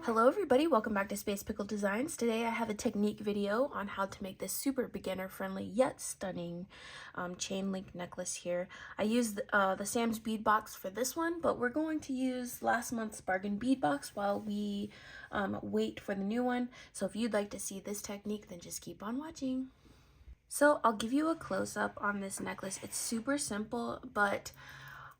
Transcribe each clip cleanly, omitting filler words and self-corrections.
Hello everybody, welcome back to Space Pickle Designs. Today I have a technique video on how to make this super beginner friendly yet stunning chain link necklace here. I used the Sam's bead box for this one, but we're going to use last month's bargain bead box while we wait for the new one. So if you'd like to see this technique, then just keep on watching. So I'll give you a close-up on this necklace. It's super simple, but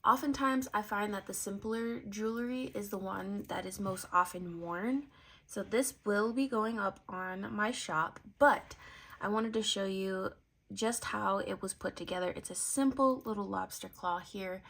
oftentimes I find that the simpler jewelry is the one that is most often worn. So this will be going up on my shop, but I wanted to show you just how it was put together. It's a simple little lobster claw here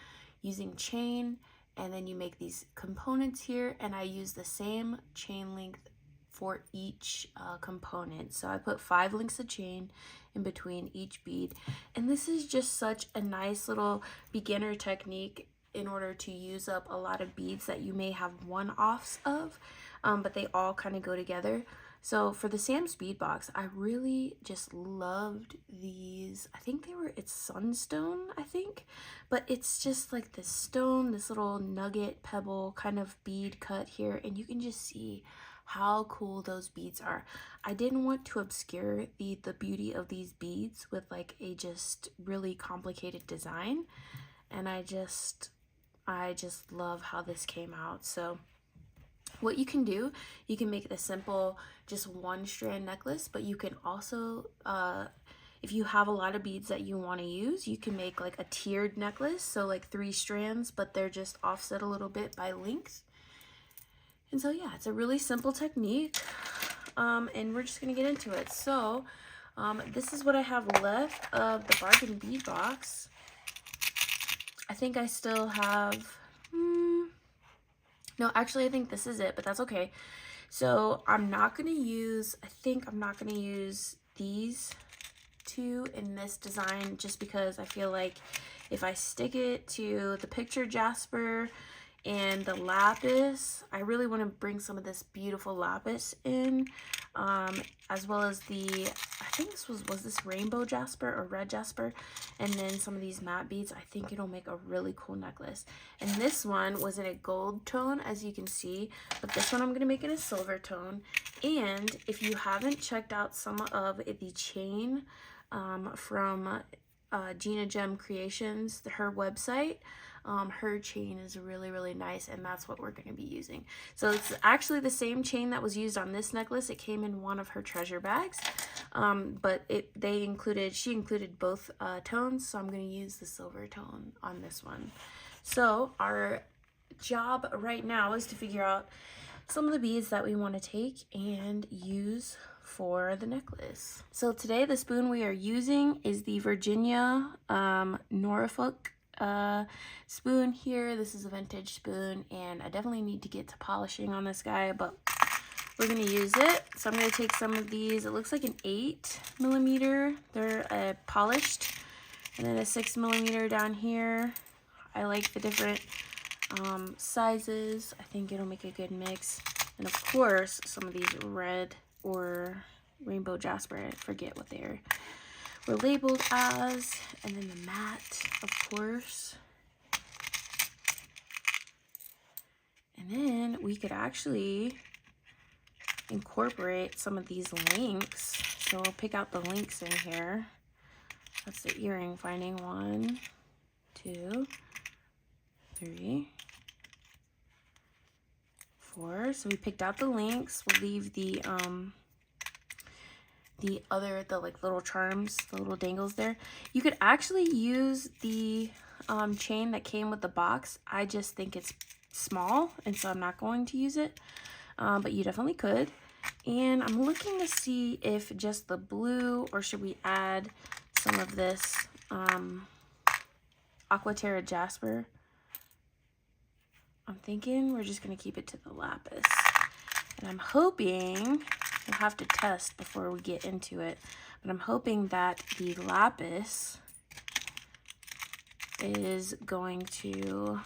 using chain, and then you make these components here, and I use the same chain length for each component. So I put 5 links of chain in between each bead, and this is just such a nice little beginner technique in order to use up a lot of beads that you may have one-offs of, but they all kind of go together. So for the Sam's bead box, I really just loved these. I think it's sunstone, I think, but it's just like this stone, this little nugget pebble kind of bead cut here, and you can just see how cool those beads are. I didn't want to obscure the beauty of these beads with like a just really complicated design, and I just love how this came out. So what you can do, you can make the simple just one strand necklace, but you can also if you have a lot of beads that you want to use, you can make like a tiered necklace, so like 3 strands, but they're just offset a little bit by length. And so yeah, it's a really simple technique, and we're just gonna get into it. So this is what I have left of the bargain bead box. I think I still have, no, actually I think this is it, but that's okay. So I'm not gonna use, I think I'm not gonna use these 2 in this design, just because I feel like if I stick it to the picture jasper and the lapis, I really want to bring some of this beautiful lapis in, as well as the, I think this was this rainbow jasper or red jasper, and then some of these matte beads. I think it'll make a really cool necklace. And this one was in a gold tone, as you can see, but this one I'm going to make in a silver tone. And if you haven't checked out some of the chain from Gina Gem Creations, her website, her chain is really nice, and that's what we're going to be using. So it's actually the same chain that was used on this necklace. It came in one of her treasure bags, but she included both tones, so I'm going to use the silver tone on this one. So our job right now is to figure out some of the beads that we want to take and use for the necklace. So today the spoon we are using is the Virginia Norfolk spoon here. This is a vintage spoon, and I definitely need to get to polishing on this guy, but we're going to use it. So I'm going to take some of these. It looks like an 8mm. They're polished, and then a 6mm down here. I like the different sizes. I think it'll make a good mix. And of course, some of these red or rainbow jasper, I forget what they were labeled as, and then the matte, of course. And then we could actually incorporate some of these links. So we'll pick out the links in here. That's the earring finding. 1, 2, 3, 4. So we picked out the links. We'll leave the like little charms, the little dangles there. You could actually use the chain that came with the box. I just think it's small, and so I'm not going to use it, but you definitely could. And I'm looking to see if just the blue, or should we add some of this Aquaterra jasper. I'm thinking we're just going to keep it to the lapis, and I'm hoping, we'll have to test before we get into it, but I'm hoping that the lapis is going to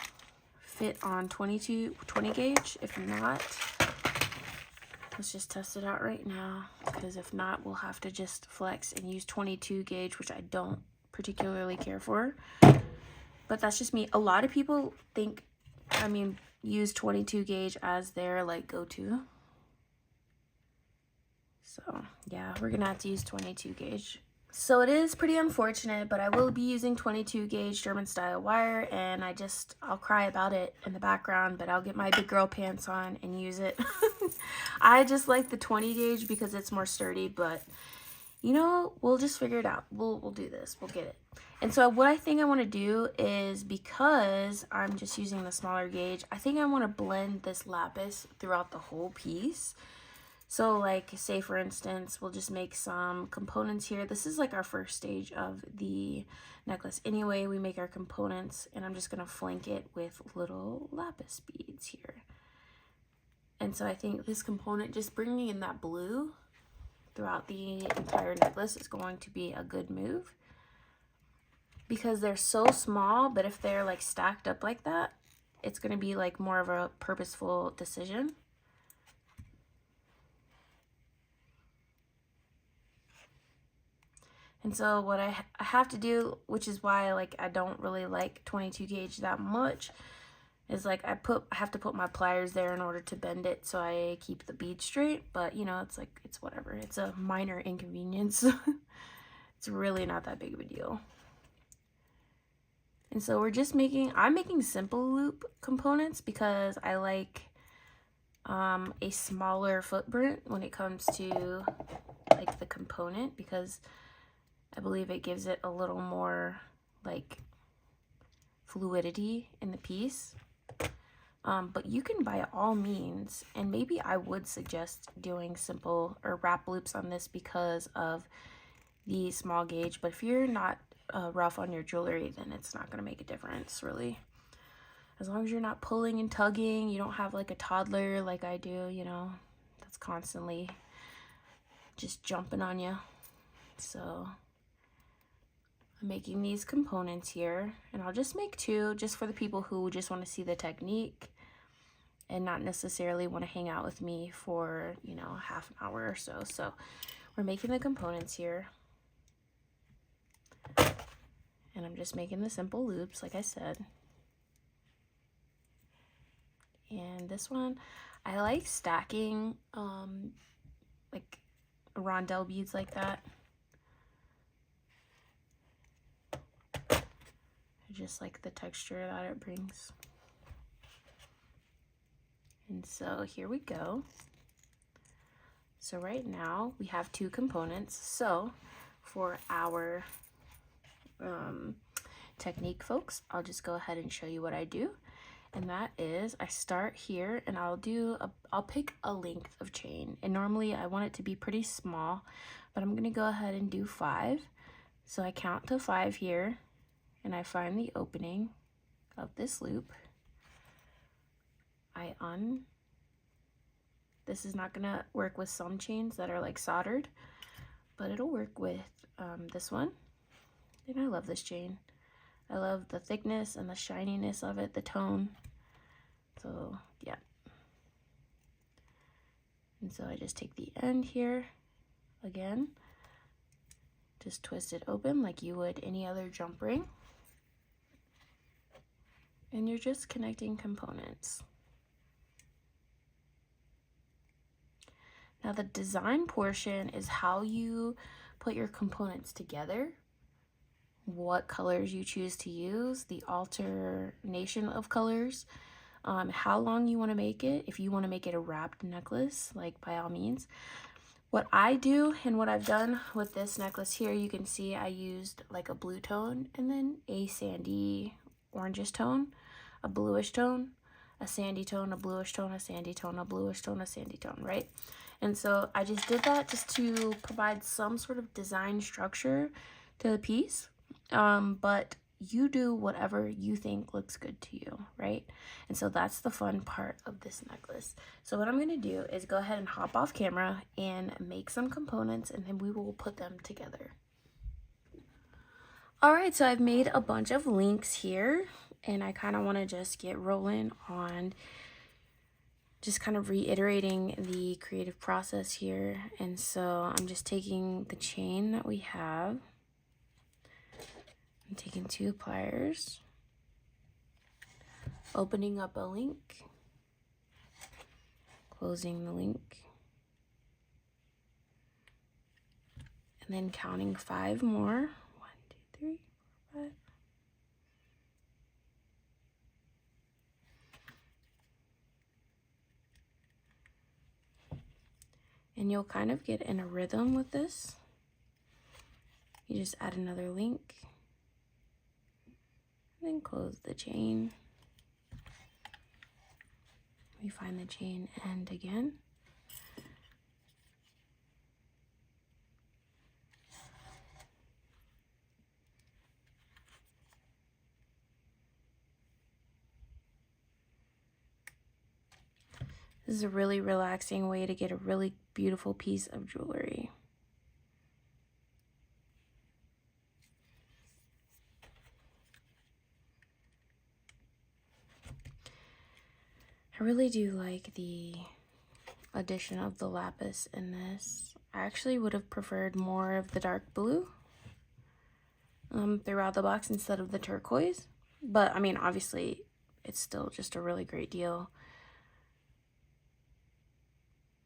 fit on 20 gauge. If not, let's just test it out right now, because if not, we'll have to just flex and use 22 gauge, which I don't particularly care for. But that's just me. A lot of people use 22 gauge as their like go-to. So yeah, we're gonna have to use 22 gauge. So it is pretty unfortunate, but I will be using 22 gauge German style wire, and I'll cry about it in the background, but I'll get my big girl pants on and use it. I just like the 20 gauge because it's more sturdy, but you know, we'll just figure it out. We'll do this. We'll get it. And so what I think I want to do is, because I'm just using the smaller gauge, I think I want to blend this lapis throughout the whole piece. So like, say for instance, we'll just make some components here. This is like our first stage of the necklace. Anyway, we make our components, and I'm just going to flank it with little lapis beads here. And so I think this component, just bringing in that blue throughout the entire necklace, is going to be a good move, because they're so small, but if they're like stacked up like that, it's going to be like more of a purposeful decision. And so what I have to do, which is why I don't really like 22 gauge that much, is like I have to put my pliers there in order to bend it so I keep the bead straight. But you know, it's like, it's whatever. It's a minor inconvenience. It's really not that big of a deal. And so I'm making simple loop components because I like a smaller footprint when it comes to like the component, because I believe it gives it a little more like fluidity in the piece. But you can, by all means, and maybe I would suggest doing simple or wrap loops on this because of the small gauge. But if you're not rough on your jewelry, then it's not going to make a difference, really. As long as you're not pulling and tugging, you don't have like a toddler like I do, you know, that's constantly just jumping on you. So I'm making these components here, and I'll just make two just for the people who just want to see the technique and not necessarily want to hang out with me for, you know, half an hour or so. So we're making the components here, and I'm just making the simple loops like I said. And this one, I like stacking like rondelle beads like that. I just like the texture that it brings. And so here we go. So right now we have two components. So for our technique, folks, I'll just go ahead and show you what I do. And that is, I start here, and I'll pick a length of chain. And normally I want it to be pretty small, but I'm gonna go ahead and do 5. So I count to 5 here, and I find the opening of this loop. This is not gonna work with some chains that are like soldered, but it'll work with this one. And I love this chain. I love the thickness and the shininess of it, the tone. So yeah. And so I just take the end here again, just twist it open like you would any other jump ring, and you're just connecting components. Now the design portion is how you put your components together, what colors you choose to use, the alternation of colors, how long you want to make it. If you want to make it a wrapped necklace, like by all means. What I do and what I've done with this necklace here, you can see I used like a blue tone and then a sandy orangish tone, a bluish tone, a sandy tone, a bluish tone, a sandy tone, a bluish tone, a sandy tone, right? And so I just did that just to provide some sort of design structure to the piece. But you do whatever you think looks good to you, right? And so that's the fun part of this necklace. So what I'm going to do is go ahead and hop off camera and make some components, and then we will put them together. All right, so I've made a bunch of links here, and I kind of want to just get rolling on just kind of reiterating the creative process here. And so I'm just taking the chain that we have, I'm taking 2 pliers, opening up a link, closing the link, and then counting 5 more. 1, 2, 3, 4, 5. And you'll kind of get in a rhythm with this. You just add another link, and then close the chain. We find the chain end again. This is a really relaxing way to get a really beautiful piece of jewelry. I really do like the addition of the lapis in this. I actually would have preferred more of the dark blue throughout the box instead of the turquoise. But, I mean, obviously, it's still just a really great deal.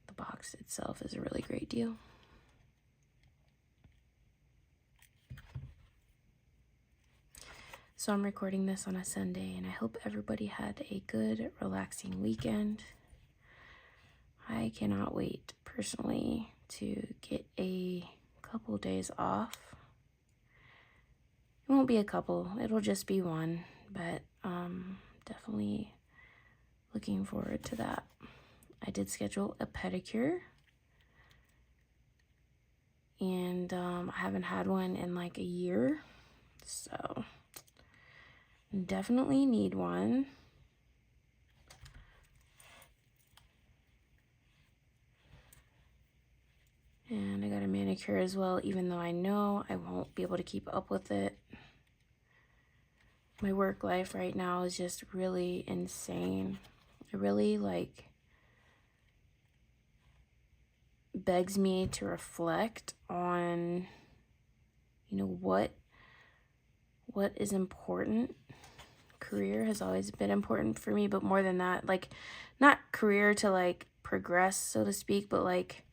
The box itself is a really great deal. So I'm recording this on a Sunday, and I hope everybody had a good, relaxing weekend. I cannot wait, personally, to get a couple days off. It won't be a couple, it'll just be one, but definitely looking forward to that. I did schedule a pedicure, and I haven't had one in like a year, so definitely need one. And I got a manicure as well, even though I know I won't be able to keep up with it. My work life right now is just really insane. It really like begs me to reflect on, you know, what is important. Career has always been important for me, but more than that, like, not career to like progress, so to speak, but like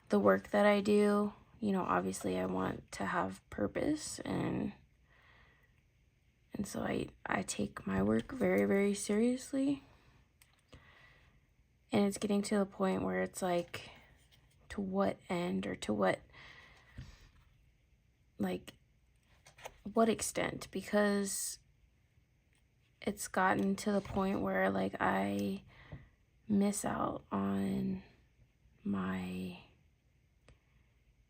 the work that I do, you know, obviously I want to have purpose, and so I take my work very, very seriously. And it's getting to a point where it's like, to what end, or to what, like, what extent? Because it's gotten to the point where like I miss out on my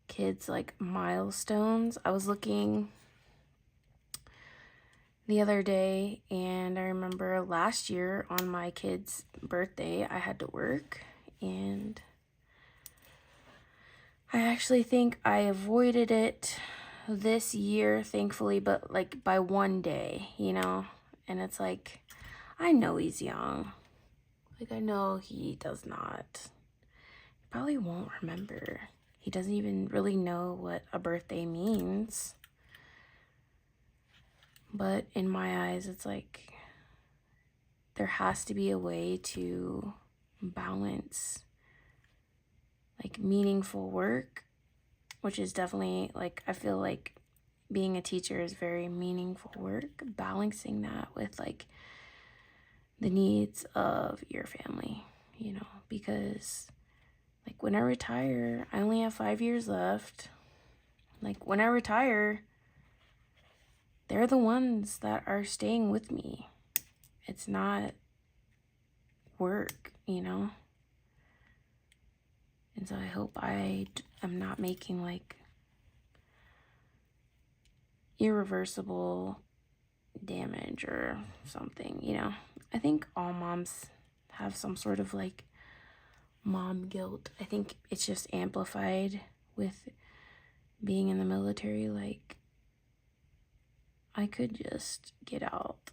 kids' like milestones. I was looking the other day, and I remember last year on my kid's birthday I had to work, and I actually think I avoided it this year, thankfully, but like by one day, you know. And it's like, I know he's young, like I know he does not, he probably won't remember. He doesn't even really know what a birthday means. But in my eyes, it's like, there has to be a way to balance like meaningful work, which is definitely like, I feel like being a teacher is very meaningful work, balancing that with like the needs of your family, you know, because like when I retire, I only have 5 years left. Like when I retire, they're the ones that are staying with me. It's not work, you know? And so I hope I am not making like irreversible damage or something, you know? I think all moms have some sort of like mom guilt. I think it's just amplified with being in the military. Like, I could just get out,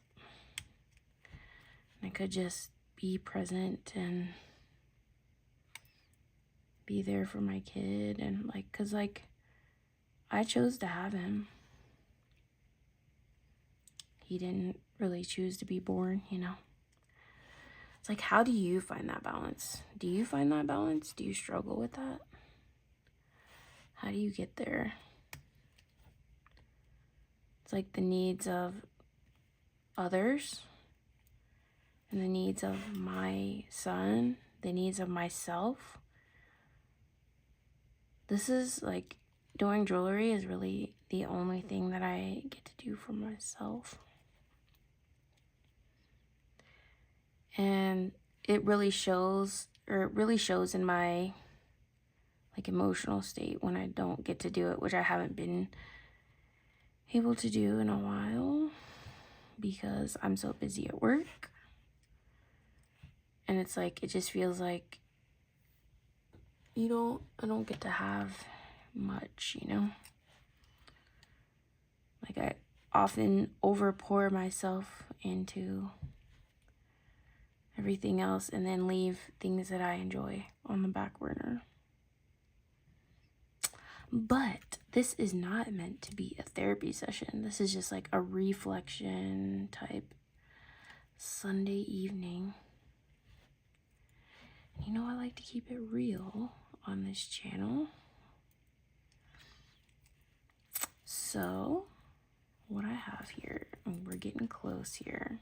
and I could just be present and be there for my kid, and like, cause like I chose to have him. He didn't really choose to be born, you know. It's like, how do you find that balance? Do you find that balance? Do you struggle with that? how do you get there? It's like the needs of others and the needs of my son, the needs of myself. This is like, doing jewelry is really the only thing that I get to do for myself. And it really shows, or it really shows in my like emotional state when I don't get to do it, which I haven't been able to do in a while because I'm so busy at work. And it's like, it just feels like I don't get to have much, you know? Like, I often overpour myself into everything else and then leave things that I enjoy on the back burner. But this is not meant to be a therapy session. This is just like a reflection type Sunday evening. You know, I like to keep it real on this channel. So, what I have here, and we're getting close here.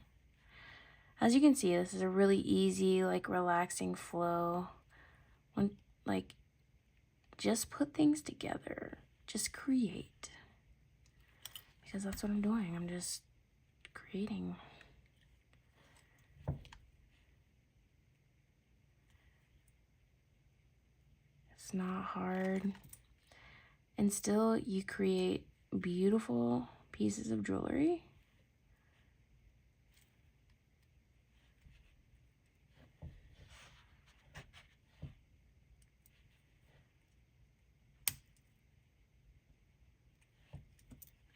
As you can see, this is a really easy, like, relaxing flow. When, like, just put things together. Just create. Because that's what I'm doing. I'm just creating. It's not hard. And still, you create beautiful pieces of jewelry.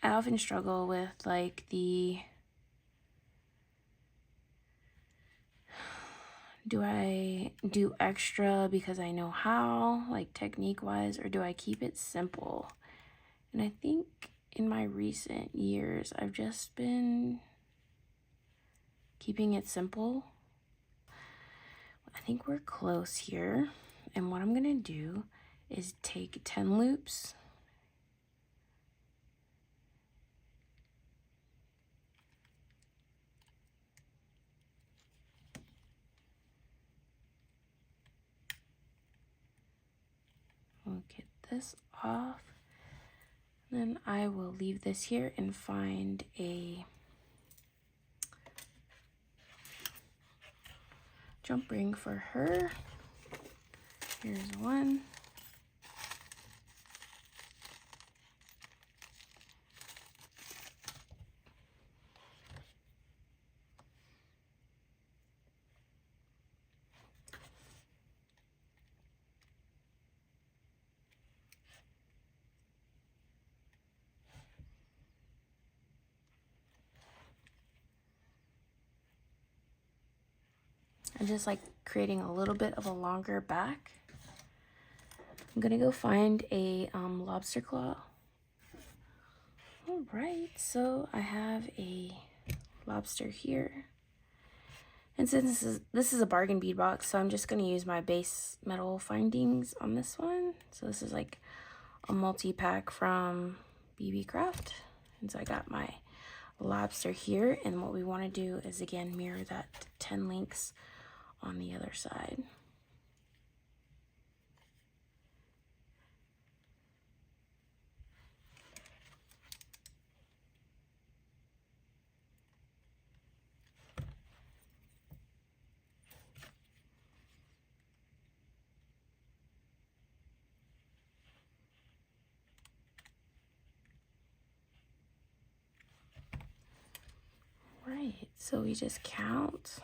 I often struggle with like do I do extra because I know how, like technique wise, or do I keep it simple? And I think in my recent years, I've just been keeping it simple. I think we're close here. And what I'm gonna do is take 10 loops. We'll get this off. Then I will leave this here and find a jump ring for her. Here's one. I'm just like creating a little bit of a longer back. I'm gonna go find a lobster claw. All right, so I have a lobster here. And since this is a bargain bead box, so I'm just gonna use my base metal findings on this one. So this is like a multi-pack from BB Craft. And so I got my lobster here, and what we wanna do is again mirror that 10 links on the other side. Right, so we just count.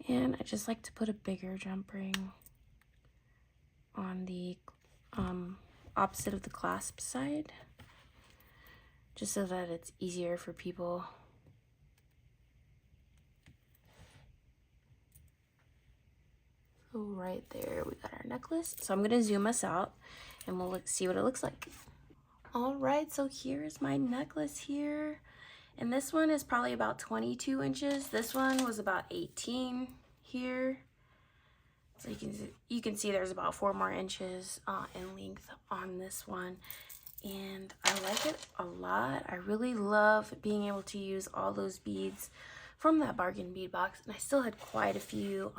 And I just like to put a bigger jump ring on the opposite of the clasp side, just so that it's easier for people. So right there, we got our necklace. So I'm gonna zoom us out and we'll see what it looks like. All right, so here's my necklace here. And this one is probably about 22 inches. This one was about 18 here. So you can see there's about 4 more inches in length on this one. And I like it a lot. I really love being able to use all those beads from that bargain bead box. And I still had quite a few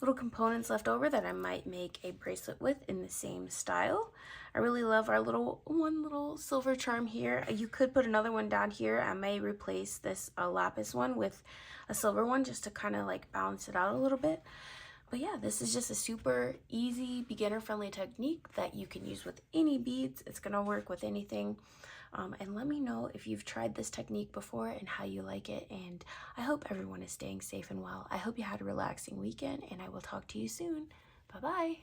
little components left over that I might make a bracelet with in the same style. I really love our one little silver charm here. You could put another one down here. I may replace this lapis one with a silver one just to kind of like balance it out a little bit. But yeah, this is just a super easy, beginner-friendly technique that you can use with any beads. It's gonna work with anything. And let me know if you've tried this technique before and how you like it. And I hope everyone is staying safe and well. I hope you had a relaxing weekend, and I will talk to you soon. Bye-bye.